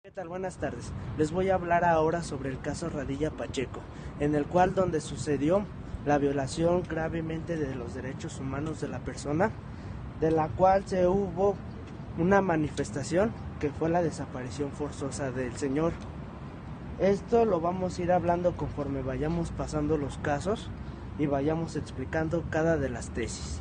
¿Qué tal? Buenas tardes. Les voy a hablar ahora sobre el caso Radilla Pacheco, en el cual donde sucedió la violación gravemente de los derechos humanos de la persona, de la cual se hubo una manifestación que fue la desaparición forzosa del señor. Esto lo vamos a ir hablando conforme vayamos pasando los casos y vayamos explicando cada de las tesis.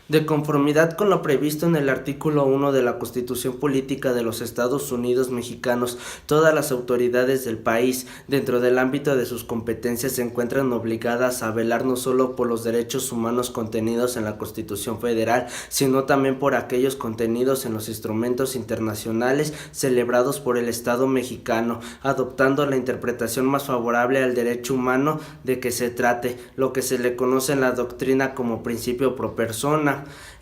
De conformidad con lo previsto en el artículo 1 de la Constitución Política de los Estados Unidos Mexicanos, todas las autoridades del país, dentro del ámbito de sus competencias, se encuentran obligadas a velar no solo por los derechos humanos contenidos en la Constitución Federal, sino también por aquellos contenidos en los instrumentos internacionales celebrados por el Estado mexicano, adoptando la interpretación más favorable al derecho humano de que se trate, lo que se le conoce en la doctrina como principio pro persona.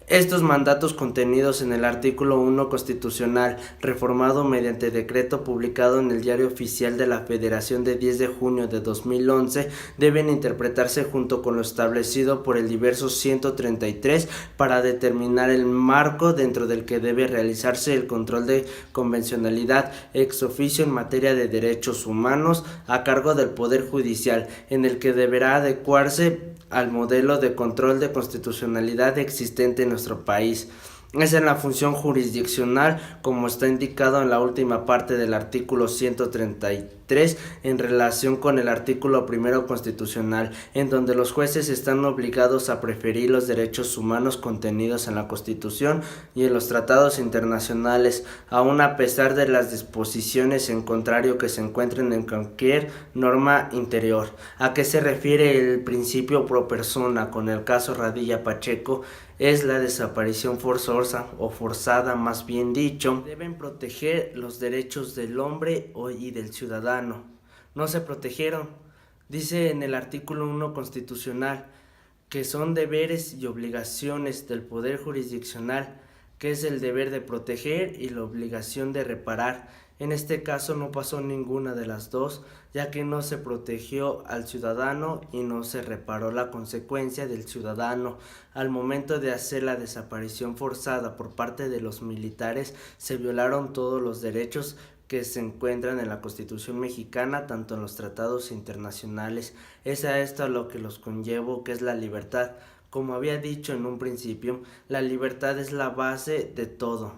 Estos mandatos contenidos en el artículo 1 constitucional, reformado mediante decreto publicado en el Diario Oficial de la Federación de 10 de junio de 2011, deben interpretarse junto con lo establecido por el diverso 133 para determinar el marco dentro del que debe realizarse el control de convencionalidad ex oficio en materia de derechos humanos a cargo del Poder Judicial, en el que deberá adecuarse al modelo de control de constitucionalidad existente en nuestro país. Es en la función jurisdiccional, como está indicado en la última parte del artículo 133, en relación con el artículo primero constitucional, en donde los jueces están obligados a preferir los derechos humanos contenidos en la Constitución y en los tratados internacionales, aun a pesar de las disposiciones en contrario que se encuentren en cualquier norma interior. ¿A qué se refiere el principio pro persona con el caso Radilla Pacheco? Es la desaparición forzosa o forzada, más bien dicho. Deben proteger los derechos del hombre y del ciudadano. No se protegieron. Dice en el artículo 1 constitucional que son deberes y obligaciones del Poder Jurisdiccional, que es el deber de proteger y la obligación de reparar. En este caso no pasó ninguna de las dos, ya que no se protegió al ciudadano y no se reparó la consecuencia del ciudadano. Al momento de hacer la desaparición forzada por parte de los militares, se violaron todos los derechos que se encuentran en la Constitución mexicana, tanto en los tratados internacionales. Es a esto lo que los conllevo, que es la libertad. Como había dicho en un principio, la libertad es la base de todo,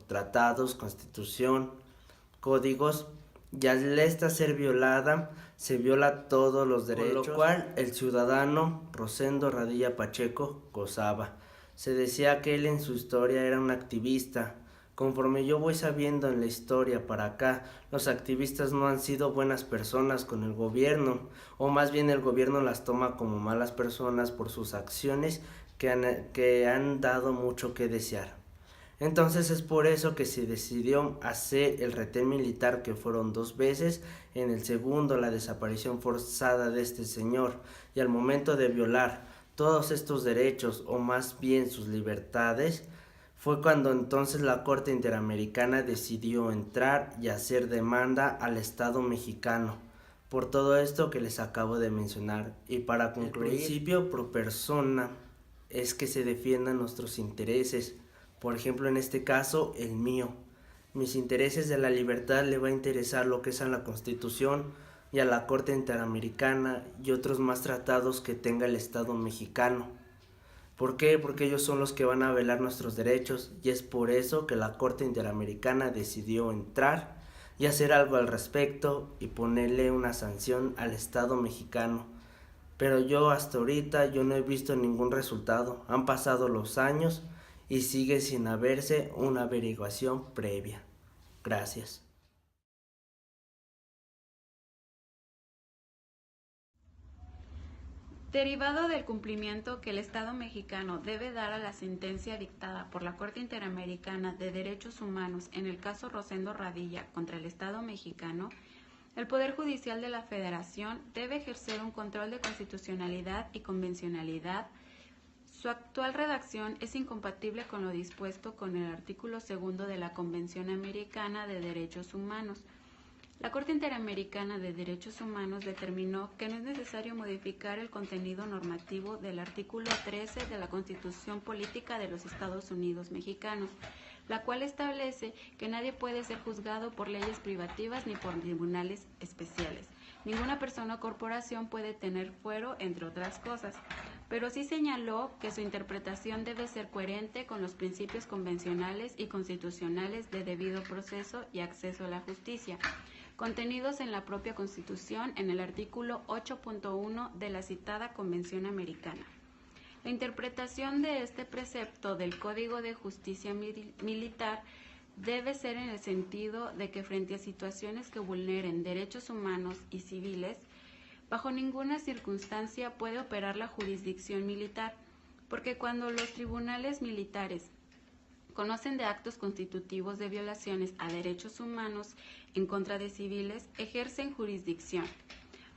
tratados, constitución, códigos, y al esta ser violada, se viola todos los derechos, con lo cual el ciudadano Rosendo Radilla Pacheco gozaba. Se decía que él en su historia era un activista. Conforme yo voy sabiendo en la historia para acá, los activistas no han sido buenas personas con el gobierno, o más bien el gobierno las toma como malas personas por sus acciones que han dado mucho que desear. Entonces es por eso que se decidió hacer el retén militar, que fueron 2 veces, en el segundo la desaparición forzada de este señor, y al momento de violar todos estos derechos, o más bien sus libertades, fue cuando entonces la Corte Interamericana decidió entrar y hacer demanda al Estado mexicano por todo esto que les acabo de mencionar. Y para concluir, el principio pro persona es que se defiendan nuestros intereses. Por ejemplo, en este caso, el mío. Mis intereses de la libertad le va a interesar lo que es a la Constitución y a la Corte Interamericana y otros más tratados que tenga el Estado mexicano. ¿Por qué? Porque ellos son los que van a velar nuestros derechos, y es por eso que la Corte Interamericana decidió entrar y hacer algo al respecto y ponerle una sanción al Estado mexicano. Pero yo hasta ahorita yo no he visto ningún resultado. Han pasado los años y sigue sin haberse una averiguación previa. Gracias. Derivado del cumplimiento que el Estado mexicano debe dar a la sentencia dictada por la Corte Interamericana de Derechos Humanos en el caso Rosendo Radilla contra el Estado mexicano, el Poder Judicial de la Federación debe ejercer un control de constitucionalidad y convencionalidad. Su actual redacción es incompatible con lo dispuesto con el artículo 2 de la Convención Americana de Derechos Humanos. La Corte Interamericana de Derechos Humanos determinó que no es necesario modificar el contenido normativo del artículo 13 de la Constitución Política de los Estados Unidos Mexicanos, la cual establece que nadie puede ser juzgado por leyes privativas ni por tribunales especiales. Ninguna persona o corporación puede tener fuero, entre otras cosas, pero sí señaló que su interpretación debe ser coherente con los principios convencionales y constitucionales de debido proceso y acceso a la justicia, contenidos en la propia Constitución en el artículo 8.1 de la citada Convención Americana. La interpretación de este precepto del Código de Justicia Militar debe ser en el sentido de que frente a situaciones que vulneren derechos humanos y civiles, bajo ninguna circunstancia puede operar la jurisdicción militar, porque cuando los tribunales militares conocen de actos constitutivos de violaciones a derechos humanos en contra de civiles, ejercen jurisdicción,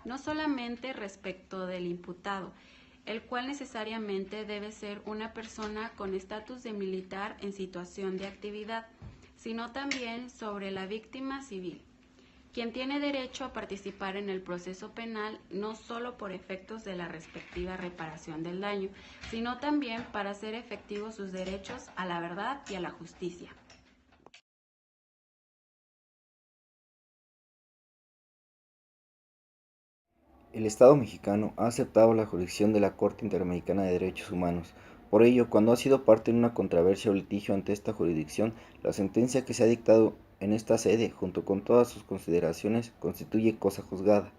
no solamente respecto del imputado, el cual necesariamente debe ser una persona con estatus de militar en situación de actividad, sino también sobre la víctima civil, quien tiene derecho a participar en el proceso penal no solo por efectos de la respectiva reparación del daño, sino también para hacer efectivos sus derechos a la verdad y a la justicia. El Estado mexicano ha aceptado la jurisdicción de la Corte Interamericana de Derechos Humanos. Por ello, cuando ha sido parte en una controversia o litigio ante esta jurisdicción, la sentencia que se ha dictado en esta sede, junto con todas sus consideraciones, constituye cosa juzgada,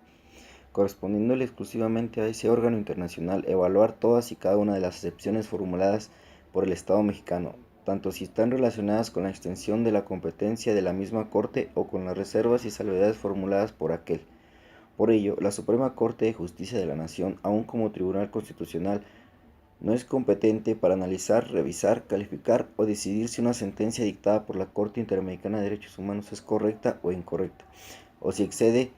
correspondiéndole exclusivamente a ese órgano internacional evaluar todas y cada una de las excepciones formuladas por el Estado mexicano, tanto si están relacionadas con la extensión de la competencia de la misma Corte o con las reservas y salvedades formuladas por aquel. Por ello, la Suprema Corte de Justicia de la Nación, aun como Tribunal Constitucional, no es competente para analizar, revisar, calificar o decidir si una sentencia dictada por la Corte Interamericana de Derechos Humanos es correcta o incorrecta, o si excede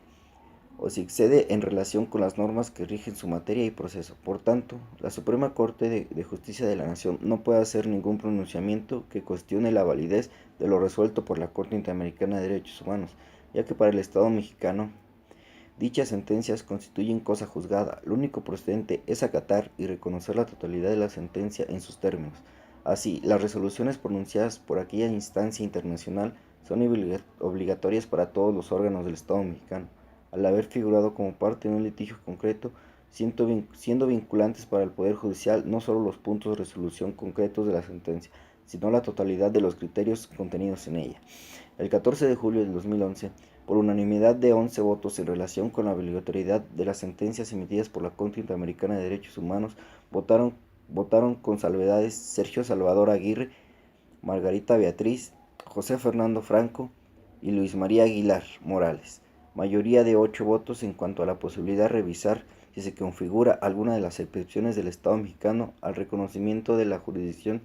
en relación con las normas que rigen su materia y proceso. Por tanto, la Suprema Corte de Justicia de la Nación no puede hacer ningún pronunciamiento que cuestione la validez de lo resuelto por la Corte Interamericana de Derechos Humanos, ya que para el Estado mexicano dichas sentencias constituyen cosa juzgada. Lo único procedente es acatar y reconocer la totalidad de la sentencia en sus términos. Así, las resoluciones pronunciadas por aquella instancia internacional son obligatorias para todos los órganos del Estado mexicano, al haber figurado como parte de un litigio concreto, siendo vinculantes para el Poder Judicial no solo los puntos de resolución concretos de la sentencia, sino la totalidad de los criterios contenidos en ella. El 14 de julio del 2011, por unanimidad de 11 votos en relación con la obligatoriedad de las sentencias emitidas por la Corte Interamericana de Derechos Humanos, votaron con salvedades Sergio Salvador Aguirre, Margarita Beatriz, José Fernando Franco y Luis María Aguilar Morales, mayoría de 8 votos en cuanto a la posibilidad de revisar si se configura alguna de las excepciones del Estado mexicano al reconocimiento de la jurisdicción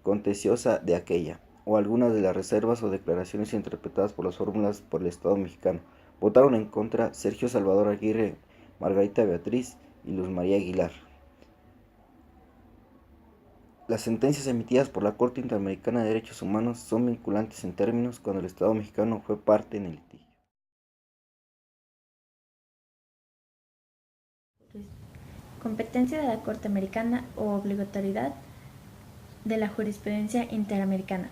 contenciosa de aquella, o algunas de las reservas o declaraciones interpretadas por las fórmulas por el Estado mexicano. Votaron en contra Sergio Salvador Aguirre, Margarita Beatriz y Luz María Aguilar. Las sentencias emitidas por la Corte Interamericana de Derechos Humanos son vinculantes en términos cuando el Estado mexicano fue parte en el litigio. Competencia de la Corte Americana o obligatoriedad de la jurisprudencia interamericana.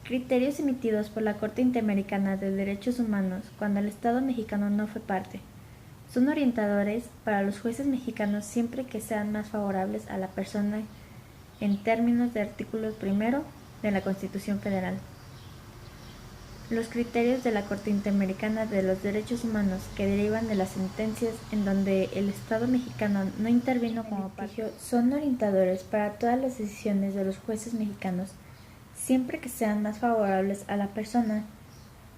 Criterios emitidos por la Corte Interamericana de Derechos Humanos cuando el Estado mexicano no fue parte. Son orientadores para los jueces mexicanos siempre que sean más favorables a la persona en términos de artículo 1 de la Constitución Federal. Los criterios de la Corte Interamericana de los Derechos Humanos que derivan de las sentencias en donde el Estado mexicano no intervino como parte son orientadores para todas las decisiones de los jueces mexicanos siempre que sean más favorables a la persona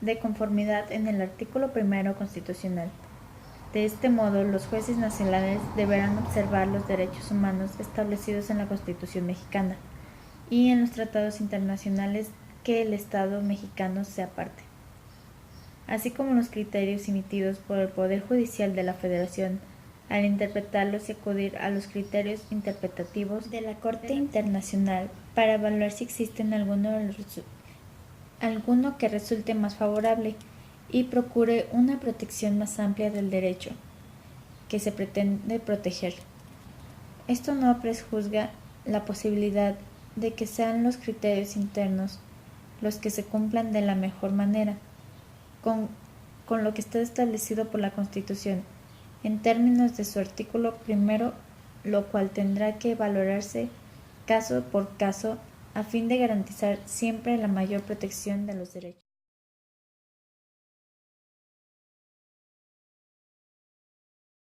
de conformidad en el artículo 1 constitucional. De este modo, los jueces nacionales deberán observar los derechos humanos establecidos en la Constitución mexicana y en los tratados internacionales que el Estado mexicano sea parte, así como los criterios emitidos por el Poder Judicial de la Federación al interpretarlos y acudir a los criterios interpretativos de la Corte Internacional para evaluar si existen algunos de los alguno que resulte más favorable y procure una protección más amplia del derecho que se pretende proteger. Esto no prejuzga la posibilidad de que sean los criterios internos los que se cumplan de la mejor manera, con lo que está establecido por la Constitución, en términos de su artículo primero, lo cual tendrá que valorarse caso por caso a fin de garantizar siempre la mayor protección de los derechos.